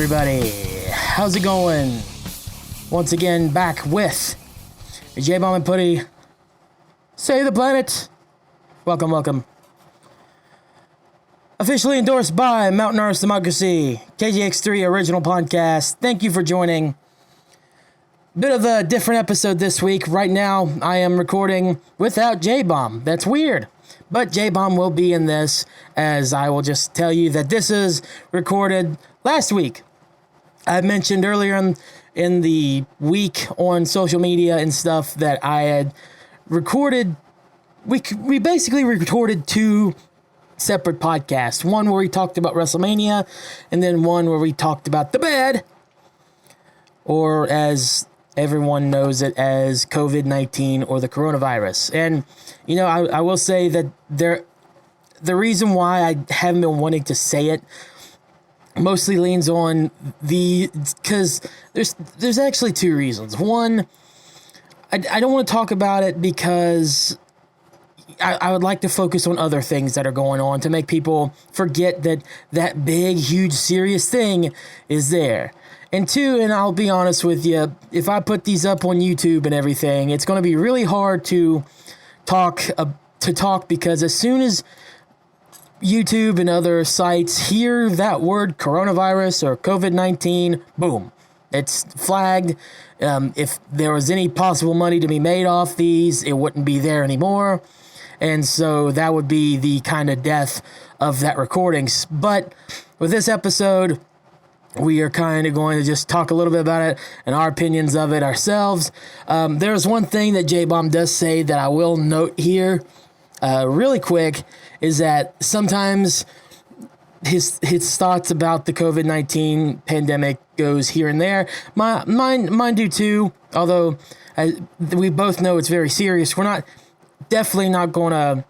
everybody? How's it going? Once again, back with Jbomb and Puddy. Save the planet. Welcome. Officially endorsed by Mountain Earth Democracy, KGX3 original podcast. Thank you for joining. Bit of a different episode this week. Right now, I am recording without Jbomb. That's weird. But Jbomb will be in this, as I will just tell you that this is recorded last week. I mentioned earlier in the week on social media and stuff that I had recorded. We basically recorded two separate podcasts. One where we talked about WrestleMania, and then one where we talked about the bad, or as everyone knows it as COVID-19 or the coronavirus. And, you know, I will say that the reason why I haven't been wanting to say it mostly leans on because there's actually two reasons. One, I don't want to talk about it because I would like to focus on other things that are going on to make people forget that big, huge, serious thing is there. And two, and I'll be honest with you, if I put these up on YouTube and everything, it's going to be really hard to talk because as soon as YouTube and other sites hear that word coronavirus or COVID-19, boom, it's flagged. If there was any possible money to be made off these, it wouldn't be there anymore. And so that would be the kind of death of that recording. But with this episode, we are kind of going to just talk a little bit about it and our opinions of it ourselves. There's one thing that Jbomb does say that I will note here really quick, is that sometimes his thoughts about the COVID-19 pandemic goes here and there. Mine do too, although we both know it's very serious. We're definitely not going to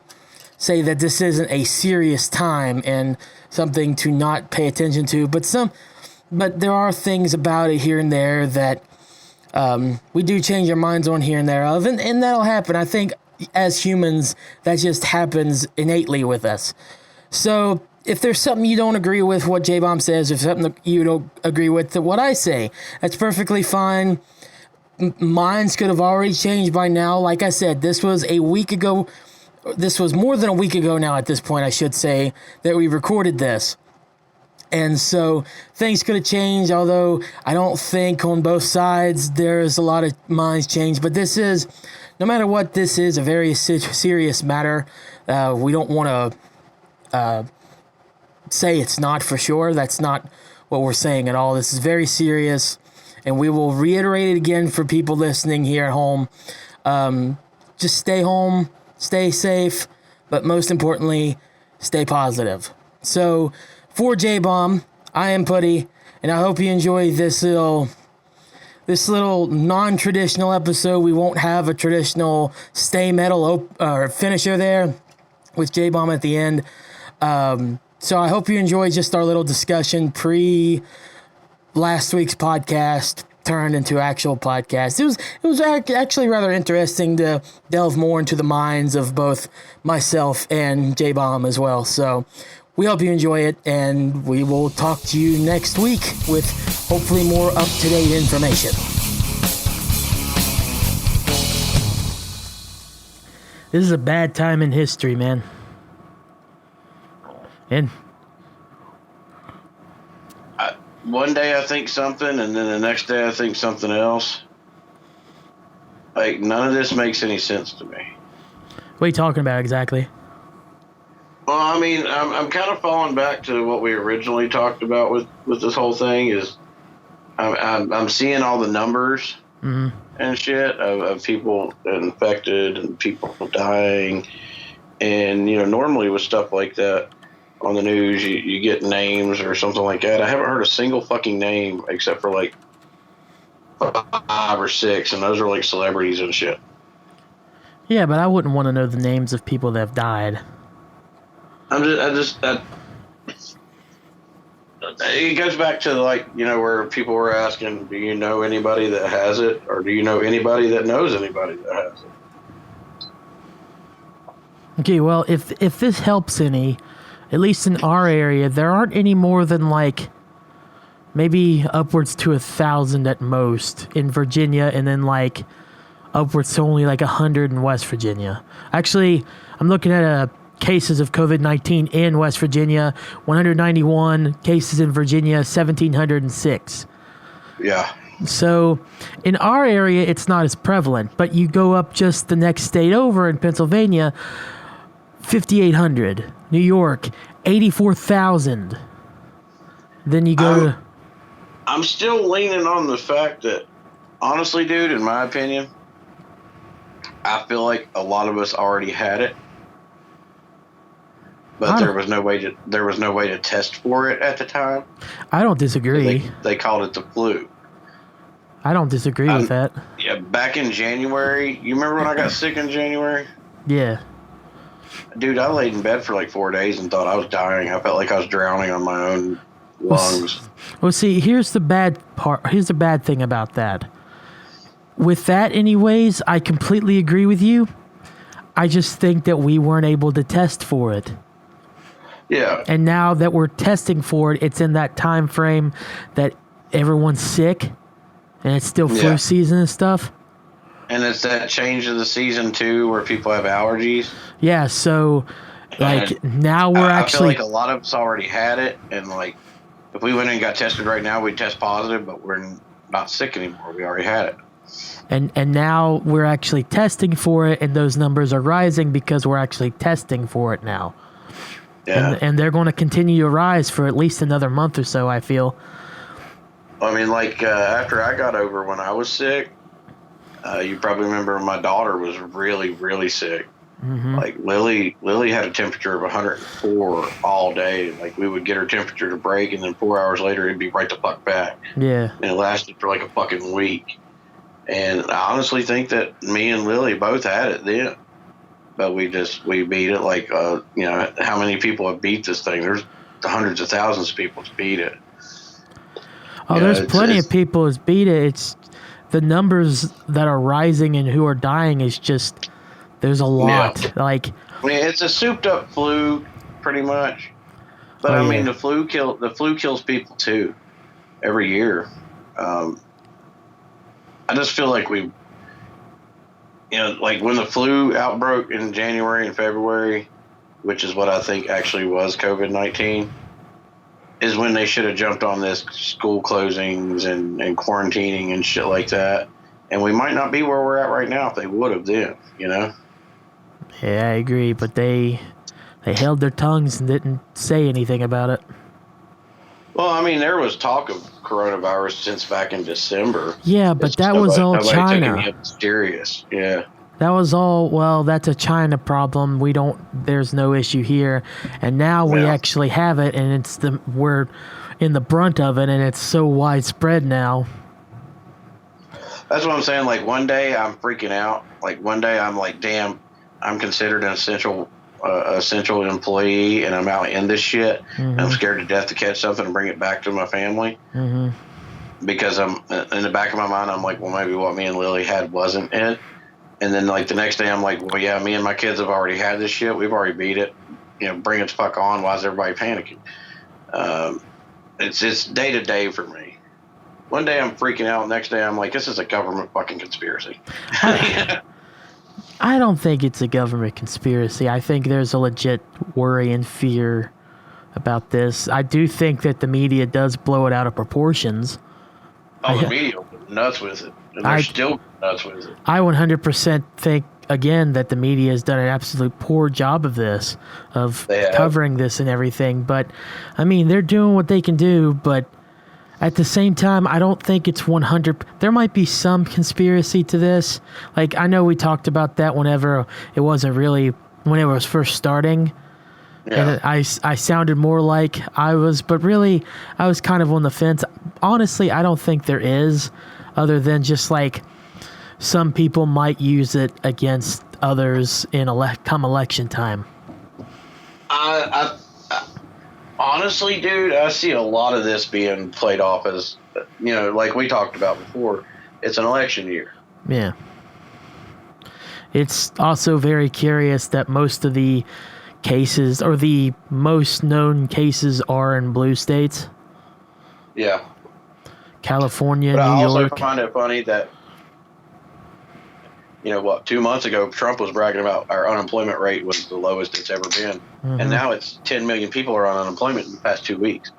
say that this isn't a serious time and something to not pay attention to, but there are things about it here and there that we do change our minds on here and there of, and that'll happen. I think as humans, that just happens innately with us. So if there's something you don't agree with what Jbomb says, if something that you don't agree with what I say, that's perfectly fine. Minds could have already changed by now. Like I said, this was a week ago. This was more than a week ago now at this point, I should say, that we recorded this. And so things could have changed, although I don't think on both sides there's a lot of minds changed. But this is, no matter what, this is a very serious matter. We don't want to say it's not for sure. That's not what we're saying at all. This is very serious, and we will reiterate it again for people listening here at home. Just stay home, stay safe, but most importantly, stay positive. So for Jbomb, I am Puddy, and I hope you enjoy this little non-traditional episode. We won't have a traditional stay metal or finisher there with Jbomb at the end. So I hope you enjoy just our little discussion pre last week's podcast turned into actual podcast. It was actually rather interesting to delve more into the minds of both myself and Jbomb as well. So we hope you enjoy it, and we will talk to you next week with hopefully more up-to-date information. This is a bad time in history, man. And one day I think something, and then the next day I think something else. Like, none of this makes any sense to me. What are you talking about exactly? Well, I mean, I'm kind of falling back to what we originally talked about with this whole thing. Is I'm seeing all the numbers and shit of people infected and people dying, and you know, normally with stuff like that on the news, you get names or something like that. I haven't heard a single fucking name except for like 5 or 6, and those are like celebrities and shit. Yeah, but I wouldn't want to know the names of people that have died. It goes back to, like, you know, where people were asking, do you know anybody that has it, or do you know anybody that knows anybody that has it? Okay, well, if this helps any, at least in our area, there aren't any more than like maybe upwards to 1,000 at most in Virginia, and then like upwards to only like 100 in West Virginia. Actually, I'm looking at cases of COVID-19 in West Virginia, 191 cases in Virginia, 1,706. Yeah. So in our area, it's not as prevalent, but you go up just the next state over in Pennsylvania, 5,800. New York, 84,000. Then you go to... I'm still leaning on the fact that, honestly, dude, in my opinion, I feel like a lot of us already had it, but there was no way to test for it at the time. I don't disagree. They called it the flu. I don't disagree with that. Yeah, back in January, you remember when I got sick in January? Yeah. Dude, I laid in bed for like 4 days and thought I was dying. I felt like I was drowning on my own lungs. Well, see, here's the bad part. Here's the bad thing about that. With that, anyways, I completely agree with you. I just think that we weren't able to test for it. Yeah. And now that we're testing for it, it's in that time frame that everyone's sick, and it's still flu season and stuff. And it's that change of the season, too, where people have allergies. Yeah, so, like, now we're I actually... I feel like a lot of us already had it, and, like, if we went and got tested right now, we'd test positive, but we're not sick anymore. We already had it. And now we're actually testing for it, and those numbers are rising because we're actually testing for it now. Yeah. And they're going to continue to rise for at least another month or so, I feel. I mean, like, after I got over when I was sick, you probably remember my daughter was really, really sick. Mm-hmm. Like, Lily had a temperature of 104 all day. Like, we would get her temperature to break, and then 4 hours later, it'd be right the fuck back. Yeah. And it lasted for like a fucking week. And I honestly think that me and Lily both had it then. But we beat it. Like, how many people have beat this thing? There's hundreds of thousands of people to beat it. Oh, there's plenty of people who's beat it. It's the numbers that are rising and who are dying is just, there's a lot. Yeah. Like, I mean, it's a souped up flu, pretty much. But I mean, the flu kills people too, every year. I just feel like like when the flu outbroke in January and February, which is what I think actually was COVID-19, is when they should have jumped on this school closings and quarantining and shit like that. And we might not be where we're at right now if they would have then, you know? Yeah, I agree, but they held their tongues and didn't say anything about it. Well, I mean, there was talk of coronavirus since back in December. Yeah, but that was all China. Took it serious. Yeah. That was all, well, that's a China problem. There's no issue here. And now we actually have it, and we're in the brunt of it, and it's so widespread now. That's what I'm saying. Like, one day I'm freaking out. Like, one day I'm like, damn, I'm considered an essential employee, and I'm out in this shit. Mm-hmm. And I'm scared to death to catch something and bring it back to my family. Mm-hmm. Because I'm in the back of my mind, I'm like, well, maybe what me and Lily had wasn't it. And then, like, the next day, I'm like, well, yeah, me and my kids have already had this shit. We've already beat it. You know, bring it the fuck on. Why is everybody panicking? It's day to day for me. One day I'm freaking out. Next day I'm like, this is a government fucking conspiracy. I don't think it's a government conspiracy. I think there's a legit worry and fear about this. I do think that the media does blow it out of proportions. Oh, the media was nuts with it. And they're still nuts with it. I 100% think, again, that the media has done an absolute poor job of this, of covering this and everything. But, I mean, they're doing what they can do, but at the same time, I don't think it's 100. There might be some conspiracy to this. Like, I know we talked about that whenever it wasn't really, when it was first starting. Yeah. And I sounded more like I was, but really, I was kind of on the fence. Honestly, I don't think there is, other than just like some people might use it against others in come election time. I honestly, dude, I see a lot of this being played off as, like we talked about before, it's an election year. Yeah. It's also very curious that most of the cases, or the most known cases, are in blue states. Yeah. California, But I New also York. find it funny that, 2 months ago, Trump was bragging about our unemployment rate was the lowest it's ever been. And now it's 10 million people are on unemployment in the past 2 weeks.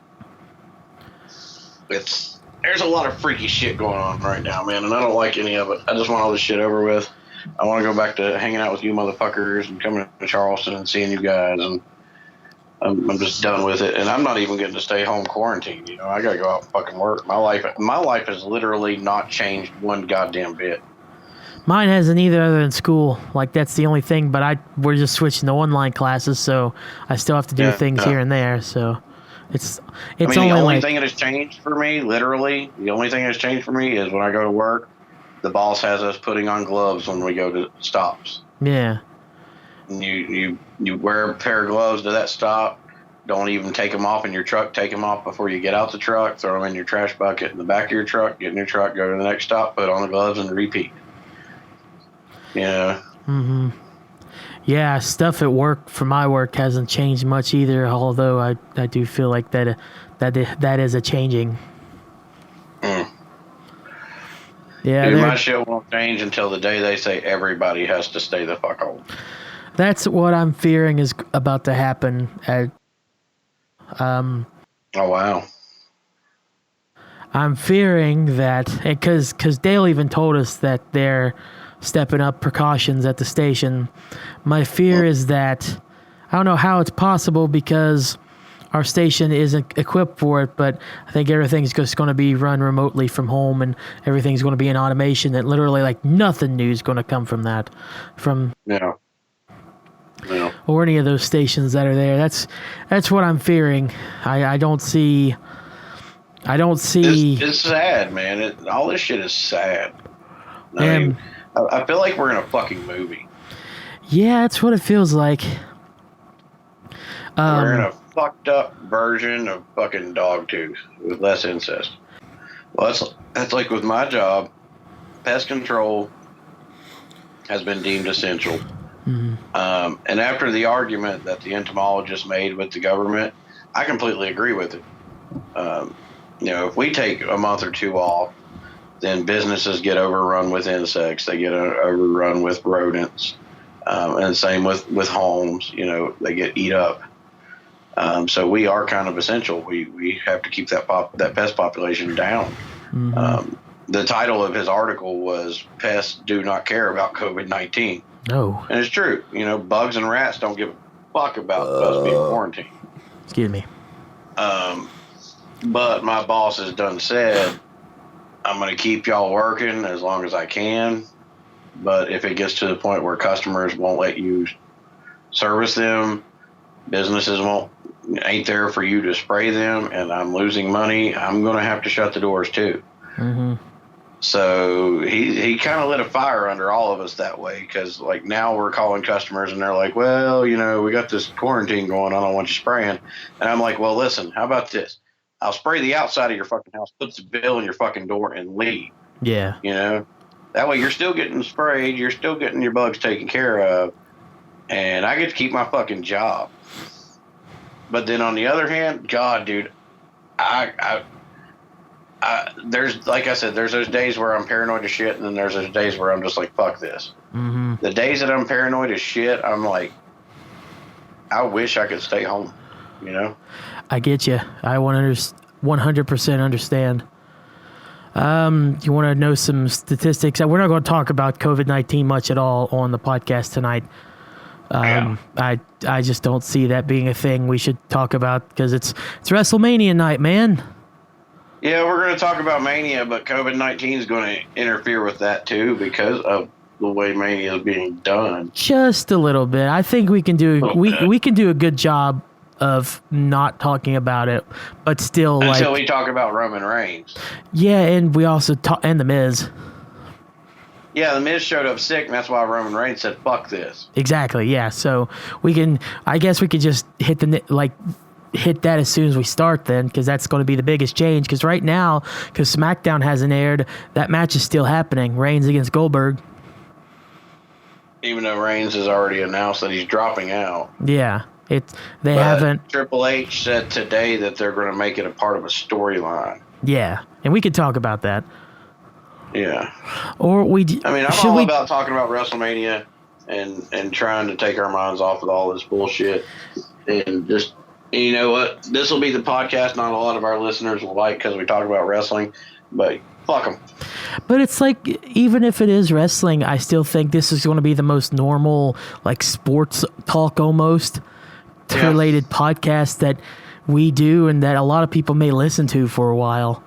There's a lot of freaky shit going on right now, man, and I don't like any of it. I just want all this shit over with. I want to go back to hanging out with you motherfuckers and coming to Charleston and seeing you guys, and I'm just done with it. And I'm not even getting to stay home quarantined. I got to go out and fucking work. My life has literally not changed one goddamn bit. Mine hasn't either, other than school. Like, that's the only thing, but we're just switching to online classes, so I still have to do things here and there, so it's the only only thing that has changed for me, literally, the only thing that has changed for me is when I go to work, the boss has us putting on gloves when we go to stops. Yeah. And you wear a pair of gloves to that stop. Don't even take them off in your truck. Take them off before you get out the truck. Throw them in your trash bucket in the back of your truck. Get in your truck. Go to the next stop. Put on the gloves and repeat. Yeah. Mm-hmm. Yeah, stuff at work for my work hasn't changed much either. Although I do feel like that is a changing. Mm. Yeah, dude, my shit won't change until the day they say everybody has to stay the fuck home. That's what I'm fearing is about to happen. Oh wow. I'm fearing that because Dale even told us that they're stepping up precautions at the station. My fear is that I don't know how it's possible because our station isn't equipped for it, but I think everything's just going to be run remotely from home and everything's going to be in automation that literally like nothing new is going to come from that. Yeah. Or any of those stations that are there. That's what I'm fearing. I don't see. It's sad, man. All this shit is sad. I feel like we're in a fucking movie. Yeah, that's what it feels like. We're in a fucked up version of fucking Dogtooth with less incest. Well, that's like with my job. Pest control has been deemed essential. Mm-hmm. And after the argument that the entomologist made with the government, I completely agree with it. If we take a month or two off, then businesses get overrun with insects. They get overrun with rodents. And same with homes, they get eat up. So we are kind of essential. We have to keep that pest population down. Mm-hmm. The title of his article was "Pests Do Not Care About COVID-19." No. And it's true. Bugs and rats don't give a fuck about us being quarantined. Excuse me. But my boss has done said, I'm going to keep y'all working as long as I can. But if it gets to the point where customers won't let you service them, businesses ain't there for you to spray them, and I'm losing money, I'm going to have to shut the doors too. Mm-hmm. So he kind of lit a fire under all of us that way, because like now we're calling customers and they're like, well, we got this quarantine going on, I don't want you spraying. And I'm like, well, listen, how about this? I'll spray the outside of your fucking house, put the bill in your fucking door, and leave. Yeah. That way you're still getting sprayed, you're still getting your bugs taken care of, and I get to keep my fucking job. But then on the other hand, God, dude, there's, like I said, there's those days where I'm paranoid as shit, and then there's those days where I'm just like, fuck this. Mm-hmm. The days that I'm paranoid as shit, I'm like, I wish I could stay home, I get you. I 100% understand. You want to know some statistics? We're not going to talk about COVID-19 much at all on the podcast tonight. I just don't see that being a thing we should talk about because it's WrestleMania night, man. Yeah, we're going to talk about Mania, but COVID-19 is going to interfere with that too because of the way Mania is being done. Just a little bit. I think we can do we can do a good job of not talking about it, but still until we talk about Roman Reigns. Yeah, and we also and the Miz. Yeah, the Miz showed up sick, and that's why Roman Reigns said, "Fuck this." Exactly. Yeah. So I guess we could just hit that as soon as we start then, because that's going to be the biggest change. Because right now, because SmackDown hasn't aired, that match is still happening. Reigns against Goldberg. Even though Reigns has already announced that he's dropping out. Yeah. Haven't. Triple H said today that they're going to make it a part of a storyline. Yeah, and we could talk about that. Yeah. Or I'm all about talking about WrestleMania and trying to take our minds off of all this bullshit. And just, you know what? This will be the podcast not a lot of our listeners will like because we talk about wrestling, but fuck them. But it's like, even if it is wrestling, I still think this is going to be the most normal, like, sports talk almost related podcast that we do and that a lot of people may listen to for a while.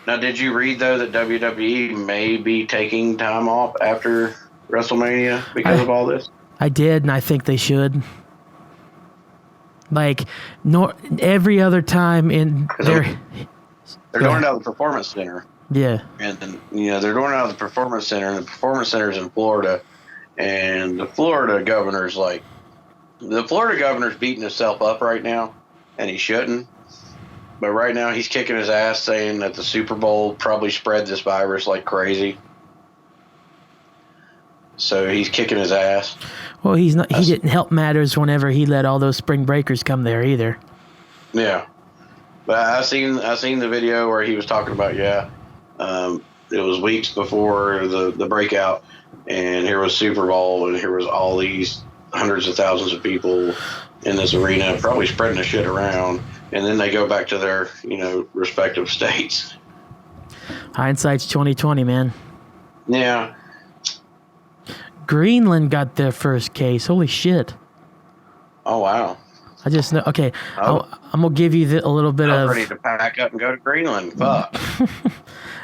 Now, did you read, though, that WWE may be taking time off after WrestleMania because of all this? I did, and I think they should. Like, every other time in they're doing it out of the Performance Center. Yeah. And then, they're doing it out of the Performance Center, and the Performance Center's in Florida. And the Florida governor's beating himself up right now, and he shouldn't. But right now he's kicking his ass saying that the Super Bowl probably spread this virus like crazy. So he's kicking his ass. Well, he didn't help matters whenever he let all those spring breakers come there either. Yeah. But I seen the video where he was talking about, it was weeks before the breakout, and here was Super Bowl, and here was all these hundreds of thousands of people in this arena probably spreading the shit around. And then they go back to their, respective states. Hindsight's 20/20, man. Yeah. Greenland got their first case. Holy shit. Oh, wow. I just know. Okay, I'm gonna give you a little bit I'm of. ready to pack up and go to Greenland. Fuck.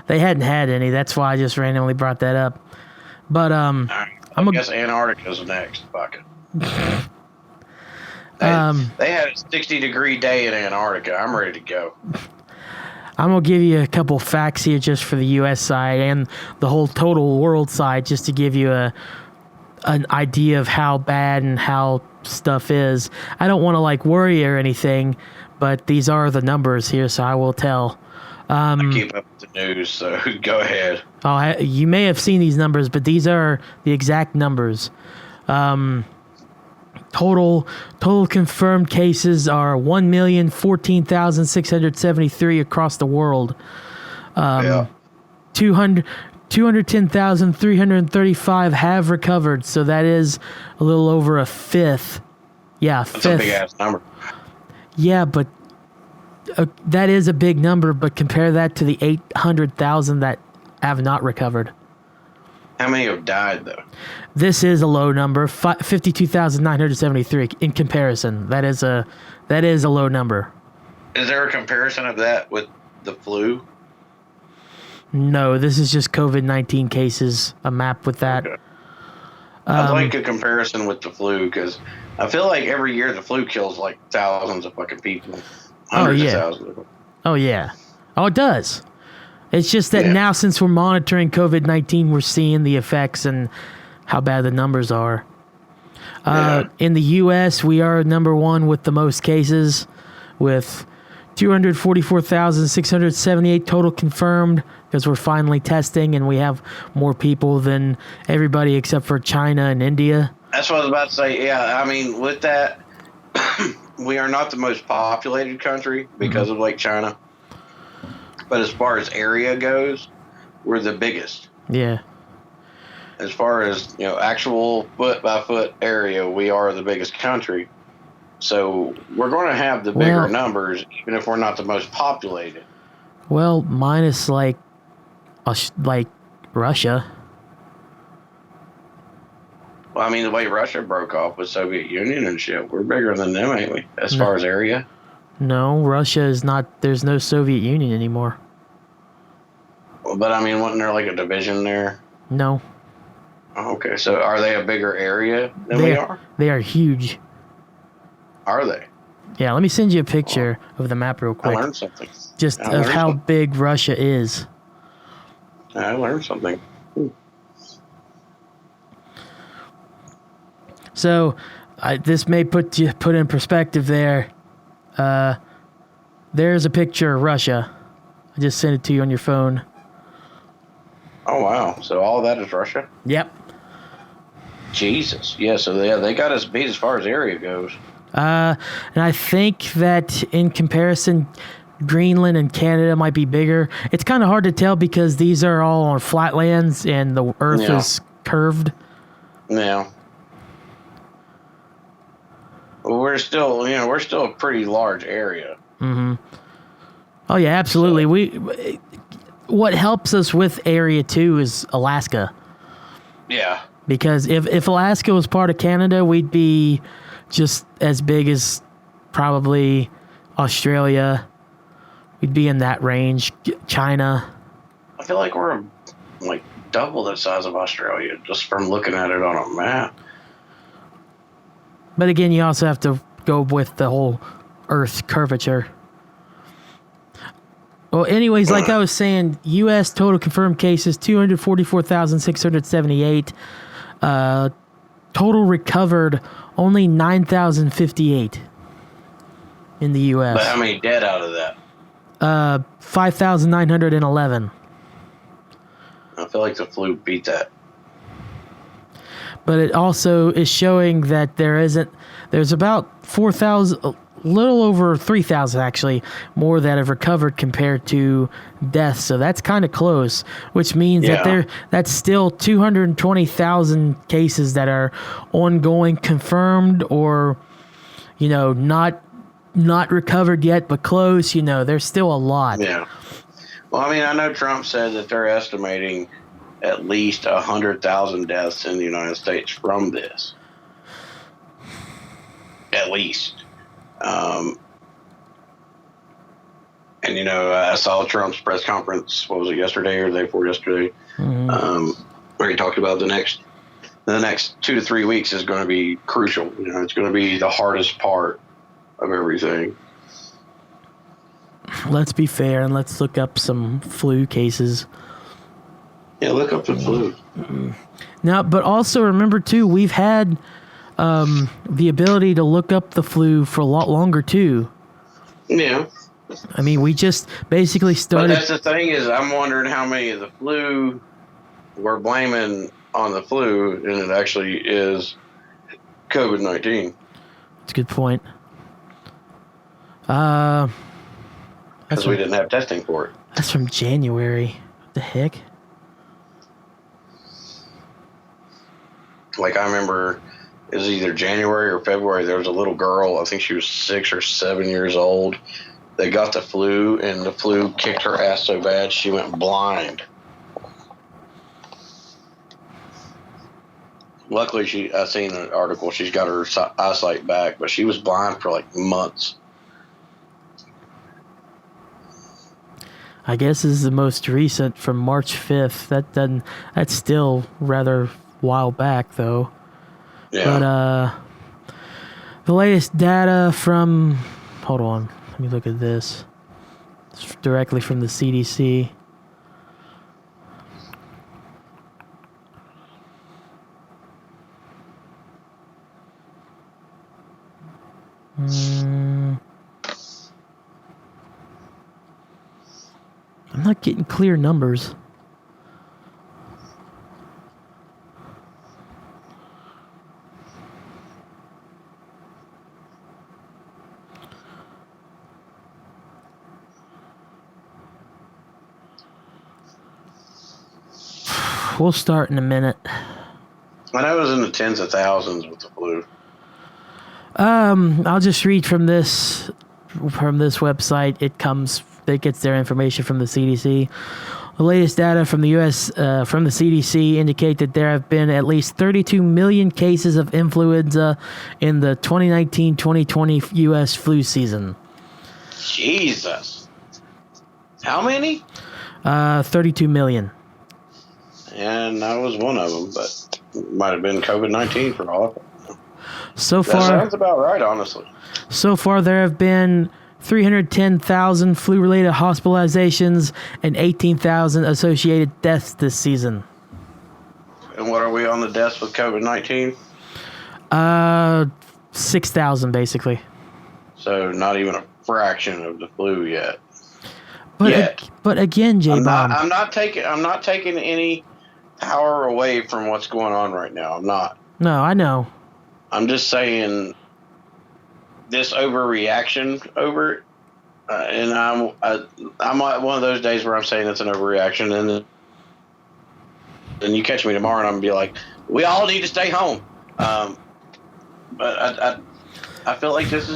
They hadn't had any. That's why I just randomly brought that up. But I guess Antarctica's next. Fuck it. They had a 60-degree day in Antarctica. I'm ready to go. I'm going to give you a couple facts here just for the U.S. side and the whole total world side, just to give you an idea of how bad and how stuff is. I don't want to worry or anything, but these are the numbers here, so I will tell. I keep up with the news, so go ahead. You may have seen these numbers, but these are the exact numbers. Total confirmed cases are 1,014,673 across the world. 210,335 have recovered, so that is a little over a fifth. Yeah, That's a big ass number. Yeah, but that is a big number, but compare that to the 800,000 that have not recovered. How many have died, though? This is a low number, 52,973 in comparison. That is a low number. Is there a comparison of that with the flu? No, this is just COVID-19 cases, a map with that. Okay. I'd like a comparison with the flu, because I feel like every year the flu kills thousands of fucking people. Hundreds of thousands of them. Oh, yeah. Oh, it does. It's just that now, since we're monitoring COVID-19, we're seeing the effects and how bad the numbers are. In the U.S., we are number one with the most cases, with 244,678 total confirmed, because we're finally testing and we have more people than everybody except for China and India. That's what I was about to say. Yeah, I mean, with that, we are not the most populated country because of China. But as far as area goes, we're the biggest. Yeah. As far as, actual foot-by-foot area, we are the biggest country. So we're going to have the bigger numbers, even if we're not the most populated. Well, minus, Russia. Well, I mean, the way Russia broke off with Soviet Union and shit, we're bigger than them, ain't we? As far as area? No, Russia is not. There's no Soviet Union anymore. Well, but I mean, wasn't there a division there? No. Okay, so are they a bigger area than we are? They are huge. Are they? Yeah, let me send you a picture of the map real quick. I learned something. Just of how big Russia is. I learned something. So, this may put in perspective there. There's a picture of Russia. I just sent it to you on your phone. Oh, wow. So all of that is Russia? Yep. Jesus. Yeah, so they got us beat as far as area goes. And I think that in comparison, Greenland and Canada might be bigger. It's kind of hard to tell because these are all on flatlands and the Earth is curved. Yeah. Well, we're still a pretty large area. Mm-hmm. Oh yeah, absolutely. So, what helps us with area 2 is Alaska. Yeah. Because if Alaska was part of Canada, we'd be just as big as probably Australia. We'd be in that range. China. I feel like we're like double the size of Australia just from looking at it on a map. But again, you also have to go with the whole Earth curvature. Well, anyways, like I was saying, U.S. total confirmed cases, 244,678. Total recovered, only 9,058 in the U.S. But how many dead out of that? 5,911. I feel like the flu beat that. But it also is showing that there's about 4,000, a little over 3,000 actually, more that have recovered compared to deaths. So that's kind of close, which means that's still 220,000 cases that are ongoing, confirmed, or, not recovered yet, but close. There's still a lot. Yeah. Well, I mean, I know Trump said that they're estimating at least 100,000 deaths in the United States from this. At least. And, I saw Trump's press conference, what was it, yesterday or the day before yesterday, where he talked about the next 2 to 3 weeks is going to be crucial. It's going to be the hardest part of everything. Let's be fair and let's look up some flu cases. Yeah, look up the flu. Now, but also remember too, we've had the ability to look up the flu for a lot longer too. Yeah. I mean, we just basically started. But that's the thing is, I'm wondering how many of the flu we're blaming on the flu, and it actually is COVID-19. That's a good point. Because we didn't have testing for it. That's from January. What the heck? Like, I remember it was either January or February. There was a little girl, I think she was 6 or 7 years old. They got the flu, and the flu kicked her ass so bad she went blind. Luckily, I seen an article. She's got her eyesight back, but she was blind for like months. I guess this is the most recent from March 5th. That's still rather while back though. Yeah. But the latest data from, hold on, let me look at this. It's directly from the CDC. I'm not getting clear numbers. We'll start in a minute. I know it was in the tens of thousands with the flu. I'll just read from this website. It gets their information from the CDC. The latest data from the U.S. From the CDC indicate that there have been at least 32 million cases of influenza in the 2019-2020 U.S. flu season. Jesus. How many? 32 million. And I was one of them, but it might have been COVID-19 for all of them. So That far, sounds about right, honestly. So far, there have been 310,000 flu-related hospitalizations and 18,000 associated deaths this season. And what are we on the deaths with COVID-19? 6,000 basically. So not even a fraction of the flu yet. But again, Jbomb, I'm not taking any power away from what's going on right now. I'm not. No, I know. I'm just saying this overreaction over it And I'm one of those days where I'm saying it's an overreaction, and then you catch me tomorrow, and I'm gonna be like, we all need to stay home. But I feel like this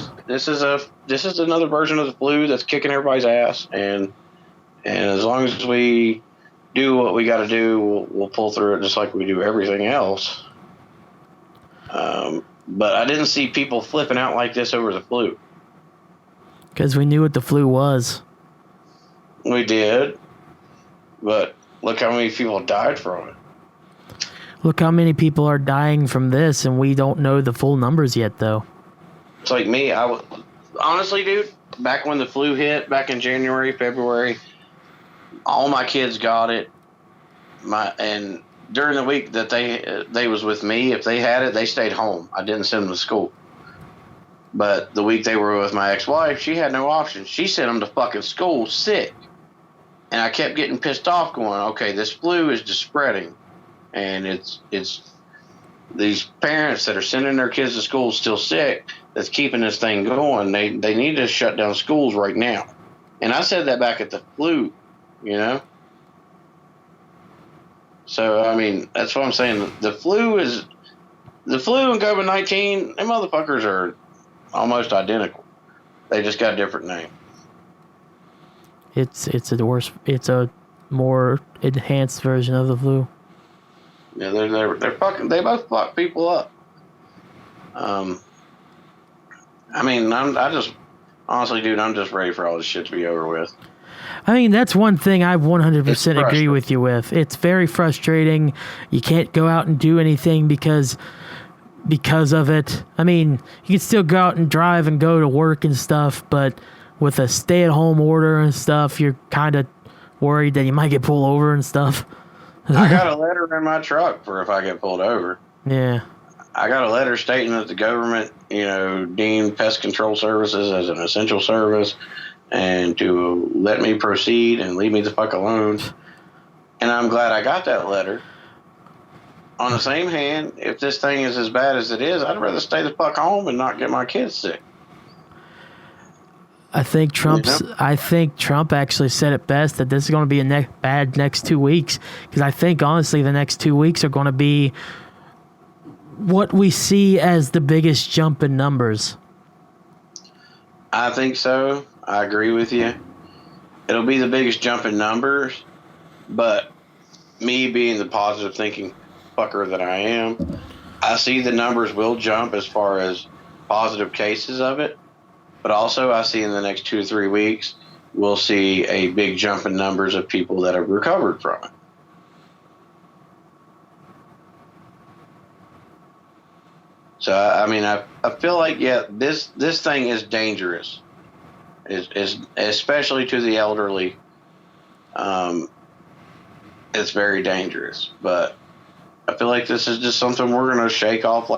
is another version of the flu that's kicking everybody's ass, and as long as we do what we got to do, we'll pull through it just like we do everything else. But I didn't see people flipping out like this over the flu. Because we knew what the flu was. We did, but look how many people died from it. Look how many people are dying from this, and we don't know the full numbers yet, though. It's like me. Honestly, dude, back when the flu hit, back in January, February, all my kids got it. And during the week that they was with me, if they had it, they stayed home. I didn't send them to school. But the week they were with my ex-wife, she had no option. She sent them to fucking school sick. And I kept getting pissed off going, okay, this flu is just spreading. And it's these parents that are sending their kids to school still sick that's keeping this thing going. They need to shut down schools right now. And I said that back at the flu, you know? So, I mean, that's what I'm saying. The flu and COVID-19, them motherfuckers are almost identical. They just got a different name. It's a more enhanced version of the flu. Yeah, they're fucking. They both fuck people up. I mean, I just honestly, dude, I'm just ready for all this shit to be over with. I mean, that's one thing I 100% agree with you with. It's very frustrating. You can't go out and do anything because of it. I mean, you can still go out and drive and go to work and stuff, but with a stay-at-home order and stuff, you're kind of worried that you might get pulled over and stuff. I got a letter in my truck for if I get pulled over. Yeah. I got a letter stating that the government, deemed pest control services as an essential service and to let me proceed and leave me the fuck alone. And I'm glad I got that letter. On the same hand, if this thing is as bad as it is, I'd rather stay the fuck home and not get my kids sick. I think Trump actually said it best that this is going to be a bad next 2 weeks, because I think honestly the next 2 weeks are going to be what we see as the biggest jump in numbers. I think so. I agree with you. It'll be the biggest jump in numbers, but me being the positive thinking fucker that I am, I see the numbers will jump as far as positive cases of it. But also, I see in the next 2 to 3 weeks, we'll see a big jump in numbers of people that have recovered from it. So, I mean, I feel like, yeah, this thing is dangerous, is especially to the elderly. It's very dangerous. But I feel like this is just something we're going to shake off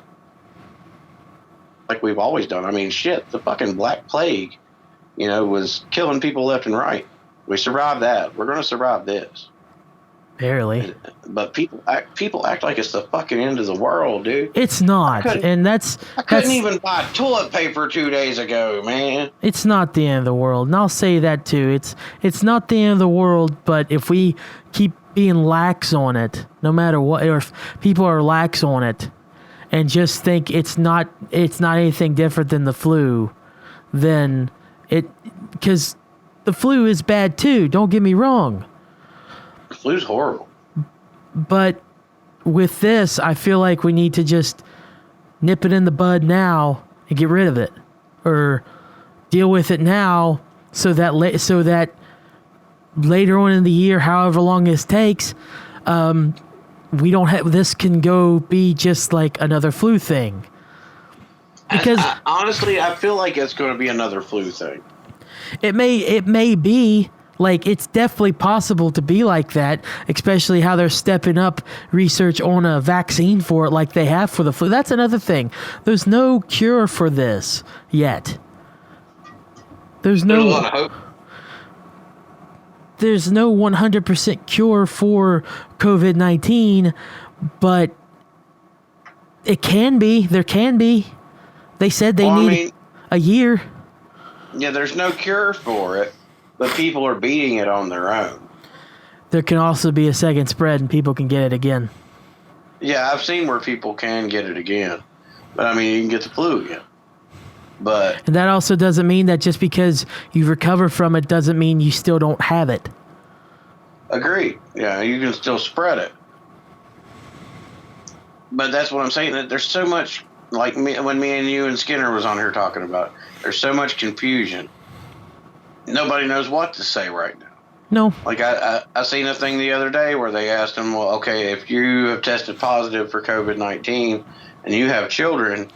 like we've always done. I mean, shit, the fucking Black Plague, was killing people left and right. We survived that. We're going to survive this. Barely. But people act like it's the fucking end of the world, dude. It's not. I couldn't even buy toilet paper 2 days ago, man. It's not the end of the world. And I'll say that too. It's not the end of the world, but if we keep being lax on it, no matter what, or if people are lax on it, and just think it's not anything different than the flu, then because the flu is bad too, don't get me wrong. The flu's horrible. But with this, I feel like we need to just nip it in the bud now and get rid of it, or deal with it now so that later on in the year, however long this takes, we don't have, this can go be just like another flu thing. Because honestly, I feel like it's going to be another flu thing. It may be, like, it's definitely possible to be like that, especially how they're stepping up research on a vaccine for it like they have for the flu. That's another thing. There's no cure for this yet. There's a lot of hope. There's no 100% cure for COVID-19, but it can be. There can be. They said they need a year. Yeah, there's no cure for it, but people are beating it on their own. There can also be a second spread and people can get it again. Yeah, I've seen where people can get it again. But, I mean, you can get the flu again. But And that also doesn't mean that just because you recover from it doesn't mean you still don't have it. agreed. Yeah, you can still spread it. But that's what I'm saying. That there's so much, like when me and you and Skinner was on here talking about, there's so much confusion. Nobody knows what to say right now. No. Like I seen a thing the other day where they asked him, well, okay, if you have tested positive for COVID-19 and you have children,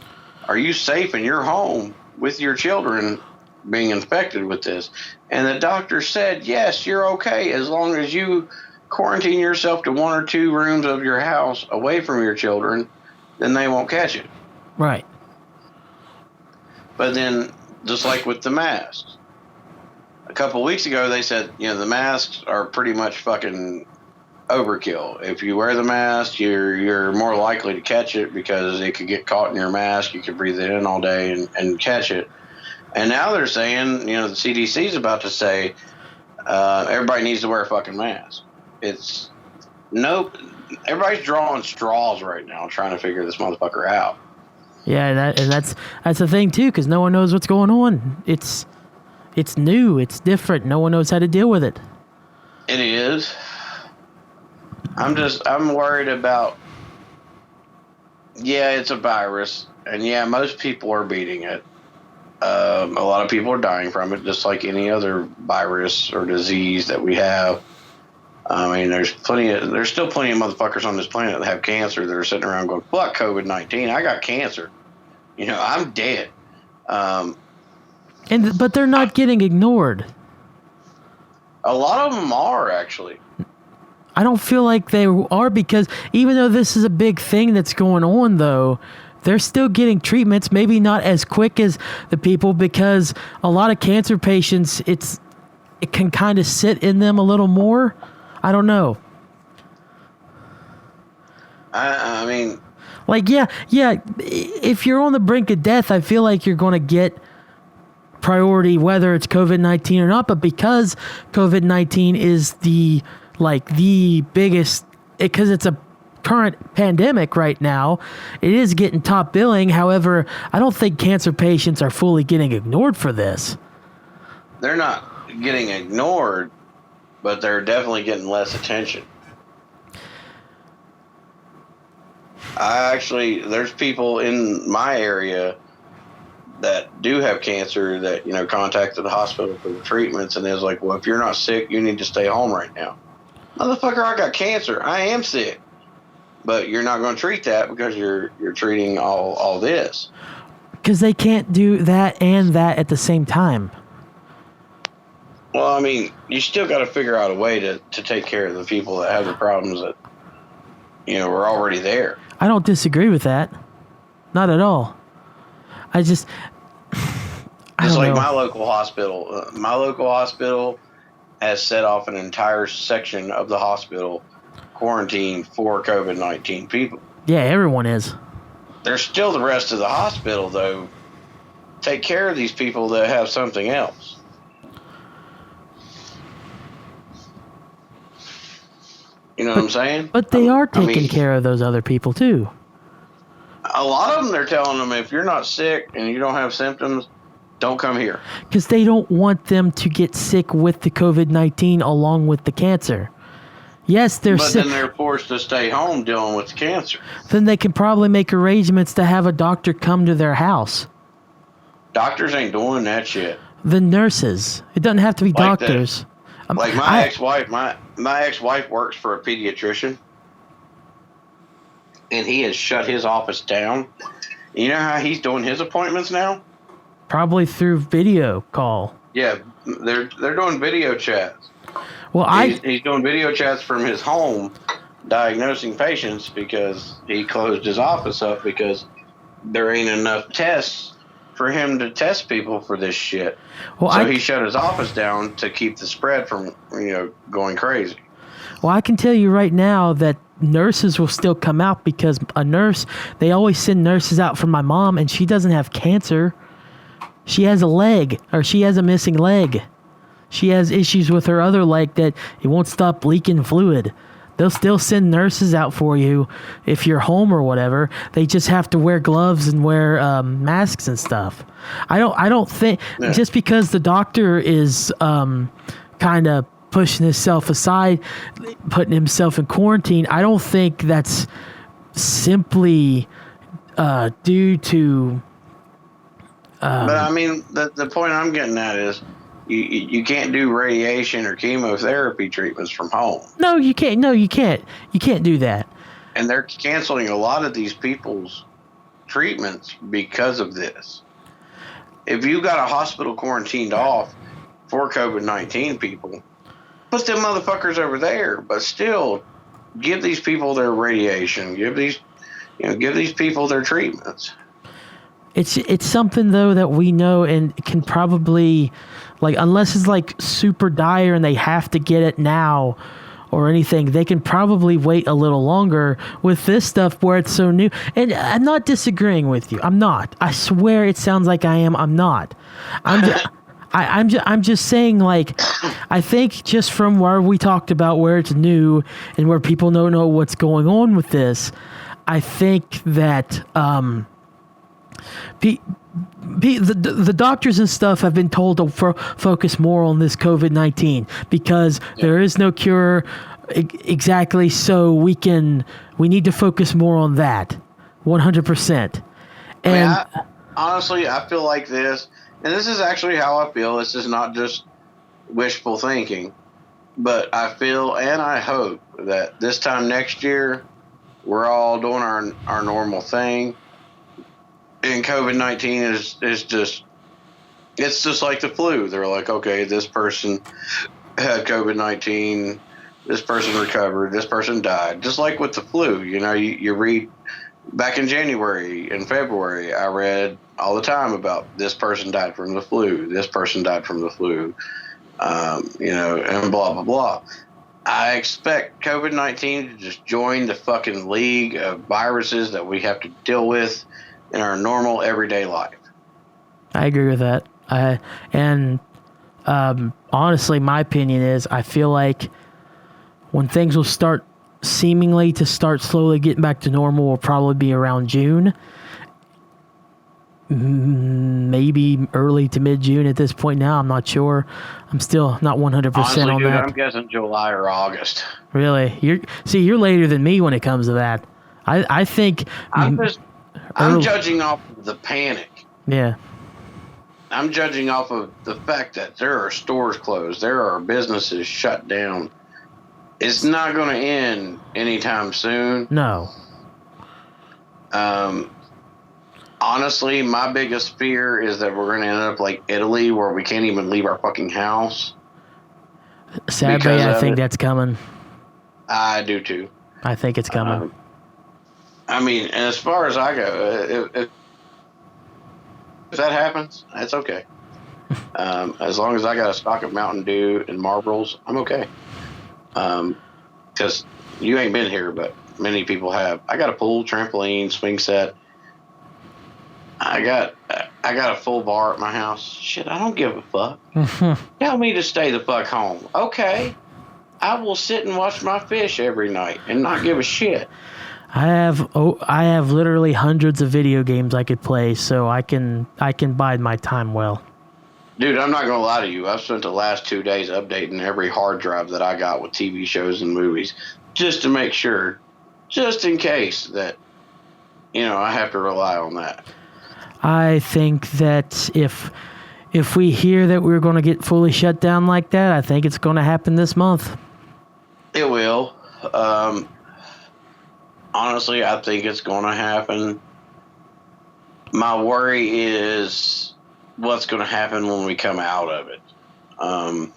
are you safe in your home with your children being infected with this? And the doctor said, yes, you're okay as long as you quarantine yourself to 1 or 2 rooms of your house away from your children, then they won't catch it. Right. But then, just like with the masks, a couple of weeks ago they said, the masks are pretty much fucking overkill. If you wear the mask, you're more likely to catch it because it could get caught in your mask. You could breathe it in all day and catch it. And now they're saying, the CDC is about to say everybody needs to wear a fucking mask. It's nope. Everybody's drawing straws right now trying to figure this motherfucker out. Yeah, that's the thing too, because no one knows what's going on. It's new. It's different. No one knows how to deal with it. It is. I'm worried about. Yeah, it's a virus, and yeah, most people are beating it. A lot of people are dying from it, just like any other virus or disease that we have. I mean, there's still plenty of motherfuckers on this planet that have cancer that are sitting around going, fuck COVID-19, I got cancer. I'm dead. But they're not getting ignored. A lot of them are, actually. I don't feel like they are, because even though this is a big thing that's going on, though, they're still getting treatments, maybe not as quick as the people, because a lot of cancer patients, it can kind of sit in them a little more. I don't know. I mean... Like, yeah, if you're on the brink of death, I feel like you're going to get priority whether it's COVID-19 or not, but because COVID-19 is the biggest, because it's a current pandemic right now, it is getting top billing. However, I don't think cancer patients are fully getting ignored for this. They're not getting ignored, but they're definitely getting less attention. There's people in my area that do have cancer that, contacted the hospital for the treatments, and is like, well, if you're not sick, you need to stay home right now. Motherfucker, I got cancer. I am sick. But you're not going to treat that because you're treating all this. Because they can't do that and that at the same time. Well, I mean, you still got to figure out a way to take care of the people that have the problems that, were already there. I don't disagree with that. Not at all. I just... It's like my local hospital. My local hospital has set off an entire section of the hospital quarantine for COVID-19 people. Yeah, everyone is. There's still the rest of the hospital, though. Take care of these people that have something else. You know what I'm saying? But they are taking care of those other people, too. A lot of them, they're telling them, if you're not sick and you don't have symptoms, don't come here. Because they don't want them to get sick with the COVID-19 along with the cancer. Yes, they're sick. But then they're forced to stay home dealing with the cancer. Then they can probably make arrangements to have a doctor come to their house. Doctors ain't doing that shit. The nurses. It doesn't have to be doctors. Like my ex-wife, my ex-wife works for a pediatrician, and he has shut his office down. You know how he's doing his appointments now? Probably through video call. Yeah, they're doing video chats. Well, he's doing video chats from his home, diagnosing patients, because he closed his office up because there ain't enough tests for him to test people for this shit. Well, so he shut his office down to keep the spread from, going crazy. Well, I can tell you right now that nurses will still come out, because they always send nurses out for my mom, and she doesn't have cancer. She has a leg, or she has a missing leg. She has issues with her other leg that it won't stop leaking fluid. They'll still send nurses out for you if you're home or whatever. They just have to wear gloves and wear masks and stuff. I don't think just because the doctor is kind of pushing himself aside, putting himself in quarantine, I don't think that's simply due to. But I mean, the point I'm getting at is you can't do radiation or chemotherapy treatments from home. No, you can't. No, you can't. You can't do that. And they're canceling a lot of these people's treatments because of this. If you got a hospital quarantined off for COVID-19 people, put them motherfuckers over there. But still, give these people their radiation. Give these people their treatments. It's something though that we know and can probably, like, unless it's like super dire and they have to get it now or anything, they can probably wait a little longer with this stuff where it's so new. And I'm not disagreeing with you. I'm not. I swear it sounds like I am. I'm not. I'm just saying, like, I think just from where we talked about where it's new and where people don't know what's going on with this, I think that the doctors and stuff have been told to focus more on this COVID-19 because there is no cure exactly. So we need to focus more on that 100%. And honestly, I feel like this, and this is actually how I feel. This is not just wishful thinking, but I feel and I hope that this time next year, we're all doing our normal thing. And COVID-19 is just, it's just like the flu. They're like, okay, this person had COVID-19, this person recovered, this person died. Just like with the flu, you read back in January and February, I read all the time about this person died from the flu, this person died from the flu, and blah, blah, blah. I expect COVID-19 to just join the fucking league of viruses that we have to deal with in our normal everyday life. I agree with that. Honestly, my opinion is I feel like when things will start slowly getting back to normal will probably be around June. Maybe early to mid-June at this point now. I'm not sure. I'm still not 100% Honestly, on dude, that. I'm guessing July or August. Really? You're later than me when it comes to that. I think... I'm judging off of the panic. Yeah. I'm judging off of the fact that there are stores closed. There are businesses shut down. It's not going to end anytime soon. No. Honestly, my biggest fear is that we're going to end up like Italy where we can't even leave our fucking house. Sadly, I think that's coming. I do too. I think it's coming. I mean, and as far as I go, if that happens, that's okay. As long as I got a stock of Mountain Dew and Marlboros, I'm okay. Because you ain't been here, but many people have. I got a pool, trampoline, swing set. I got a full bar at my house. Shit, I don't give a fuck. Tell me to stay the fuck home. Okay. I will sit and watch my fish every night and not give a shit. I have literally hundreds of video games I could play, so I can bide my time well. Dude, I'm not gonna lie to you. I've spent the last 2 days updating every hard drive that I got with TV shows and movies, just to make sure, just in case that, I have to rely on that. I think that if we hear that we're going to get fully shut down like that, I think it's going to happen this month. It will. Honestly, I think it's going to happen. My worry is what's going to happen when we come out of it. I'm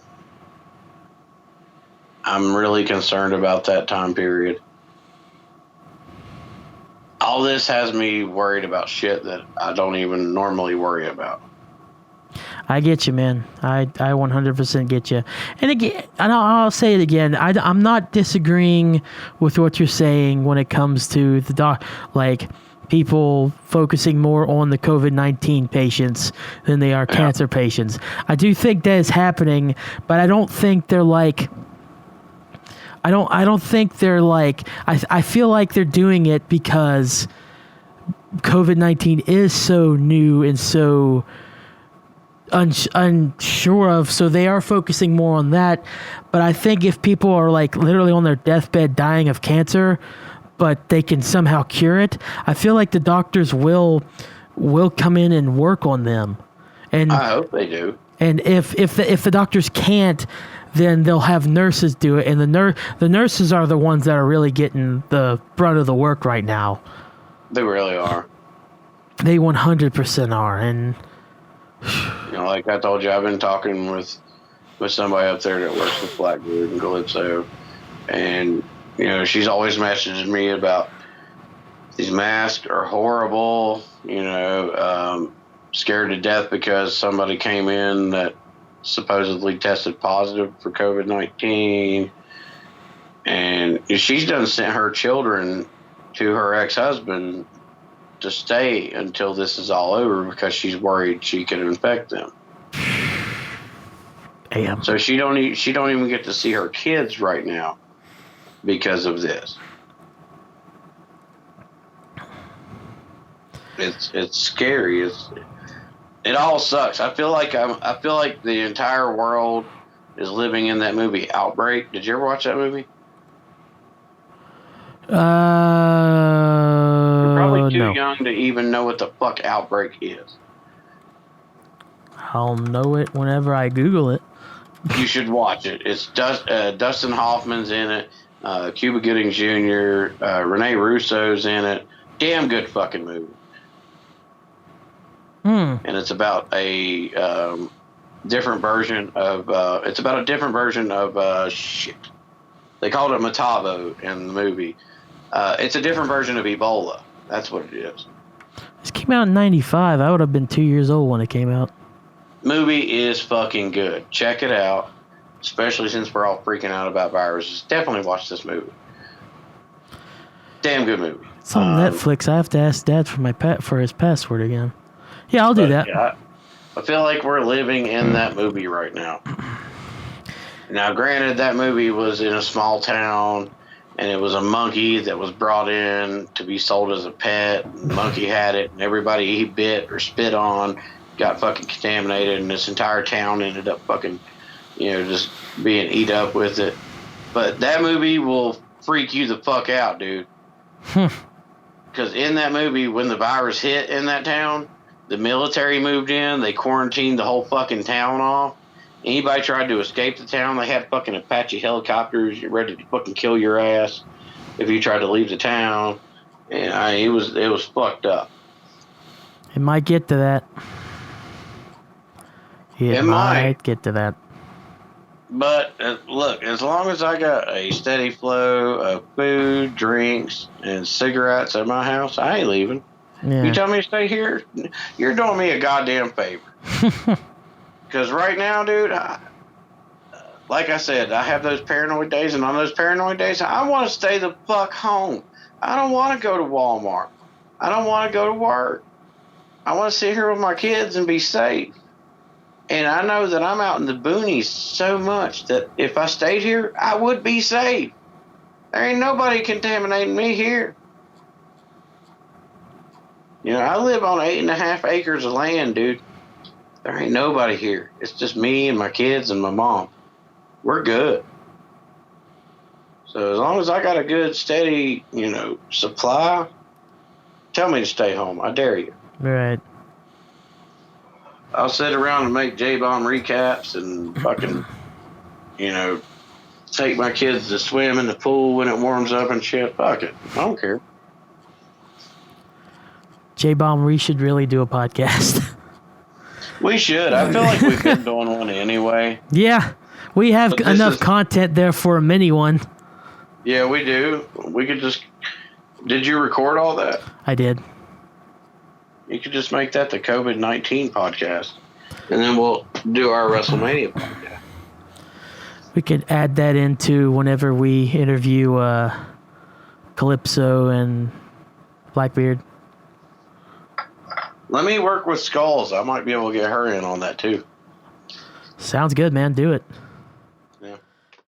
really concerned about that time period. All this has me worried about shit that I don't even normally worry about. I get you, man. I 100% get you. And again, and I'll say it again. I'm not disagreeing with what you're saying when it comes to the like people focusing more on the COVID-19 patients than they are cancer patients. I do think that is happening, but I don't think they're like. I don't think they're like. I feel like they're doing it because COVID-19 is so new and so unsure of, so they are focusing more on that. But I think if people are like literally on their deathbed dying of cancer, but they can somehow cure it, I feel like the doctors will come in and work on them. And I hope they do. And if the doctors can't, then they'll have nurses do it. And the nurses are the ones that are really getting the brunt of the work right now. They really are. They 100% are. And you know, like I told you, I've been talking with somebody up there that works with Blackbeard and Calypso, and you know, she's always messaging me about these masks are horrible. You know, scared to death because somebody came in that supposedly tested positive for COVID-19, and she's done sent her children to her ex-husband to stay until this is all over because she's worried she could infect them. Damn. So she don't even get to see her kids right now because of this. It's scary. It all sucks. I feel like the entire world is living in that movie Outbreak. Did you ever watch that movie? You're probably too young to even know what the fuck Outbreak is. I'll know it whenever I Google it. You should watch it. It's Dustin Hoffman's in it, Cuba Gooding Jr., Rene Russo's in it. Damn good fucking movie. And it's about a different version of shit. They called it Metabo in the movie. It's a different version of Ebola. That's what it is. This came out in 95. I would have been 2 years old when it came out. Movie is fucking good. Check it out. Especially since we're all freaking out about viruses. Definitely watch this movie. Damn good movie. It's on Netflix. I have to ask Dad for his password again. Yeah, I'll do that. Yeah, I feel like we're living in that movie right now. Now, granted, that movie was in a small town, and it was a monkey that was brought in to be sold as a pet. The monkey had it, and everybody he bit or spit on got fucking contaminated, and this entire town ended up fucking, you know, just being eat up with it. But that movie will freak you the fuck out, dude. Because in that movie, when the virus hit in that town, the military moved in, they quarantined the whole fucking town off. Anybody tried to escape the town, they had fucking Apache helicopters ready to fucking kill your ass if you tried to leave the town. And it was fucked up. It might get to that. It might get to that. But look, as long as I got a steady flow of food, drinks, and cigarettes at my house, I ain't leaving. Yeah. You tell me to stay here, you're doing me a goddamn favor. Because right now, dude, like I said, I have those paranoid days, and on those paranoid days, I want to stay the fuck home. I don't want to go to Walmart. I don't want to go to work. I want to sit here with my kids and be safe. And I know that I'm out in the boonies so much that if I stayed here, I would be safe. There ain't nobody contaminating me here. You know, I live on 8.5 acres of land, dude. There ain't nobody here. It's just me and my kids and my mom. We're good. So as long as I got a good, steady, you know, supply, tell me to stay home. I dare you. Right. I'll sit around and make Jbomb recaps and fucking, you know, take my kids to swim in the pool when it warms up and shit. Fuck it. I don't care. Jbomb, we should really do a podcast. We should. I feel like we've been doing one anyway. Yeah. We have enough content there for a mini one. Yeah, we do. We could just... Did you record all that? I did. You could just make that the COVID-19 podcast. And then we'll do our WrestleMania podcast. We could add that into whenever we interview Calypso and Blackbeard. Let me work with Skulls. I might be able to get her in on that too. Sounds good, man. Do it.